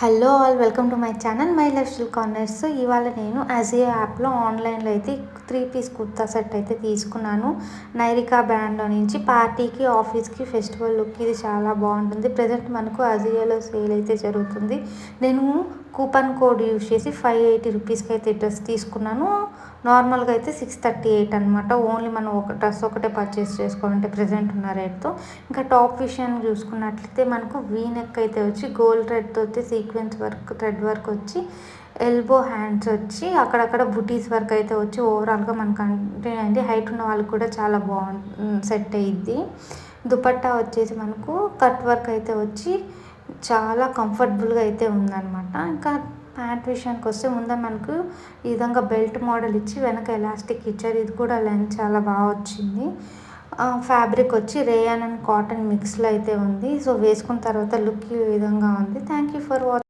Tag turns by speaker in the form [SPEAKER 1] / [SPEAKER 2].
[SPEAKER 1] Hello all welcome to my channel my life style corners. ఇవాళ నేను అజియో యాప్లో ఆన్లైన్లో అయితే 3 పీస్ కుర్తా సెట్ అయితే తీసుకున్నాను. నైరికా బ్రాండ్లో నుంచి పార్టీకి ఆఫీస్కి ఫెస్టివల్ లుక్ ఇది చాలా బాగుంటుంది. ప్రజెంట్ మనకు అజియోలో సేల్ అయితే జరుగుతుంది. నేను కూపన్ కోడ్ యూజ్ చేసి 580 రూపీస్కి అయితే డ్రెస్ తీసుకున్నాను. నార్మల్గా అయితే 638 అనమాట. ఓన్లీ మనం ఒక డ్రెస్ ఒకటే పర్చేస్ చేసుకోవాలంటే ప్రజెంట్ ఉన్న రేట్తో. ఇంకా టాప్ విషయాన్ని చూసుకున్నట్లయితే మనకు వీ నెక్ అయితే వచ్చి గోల్డ్ థ్రెడ్తో అయితే సీక్వెన్స్ వర్క్ థ్రెడ్ వర్క్ వచ్చి ఎల్బో హ్యాండ్స్ వచ్చి అక్కడక్కడ బుటీస్ వర్క్ అయితే వచ్చి ఓవరాల్గా మనకు అంటే హైట్ ఉన్న వాళ్ళకి కూడా చాలా సెట్ అయ్యిద్ది. దుపట్టా వచ్చేసి మనకు కట్ వర్క్ అయితే వచ్చి చాలా కంఫర్టబుల్గా అయితే ఉందన్నమాట. ఇంకా ప్యాంట్ విషయానికి వస్తే ముందే మనకు ఈ విధంగా బెల్ట్ మోడల్ ఇచ్చి వెనక ఎలాస్టిక్ ఇచ్చారు. ఇది కూడా లెంత్ చాలా బాగా వచ్చింది. ఫ్యాబ్రిక్ వచ్చి రేయాన్ అండ్ కాటన్ మిక్స్లో అయితే ఉంది. సో వేసుకున్న తర్వాత లుక్ ఈ విధంగా ఉంది. Thank you for watching.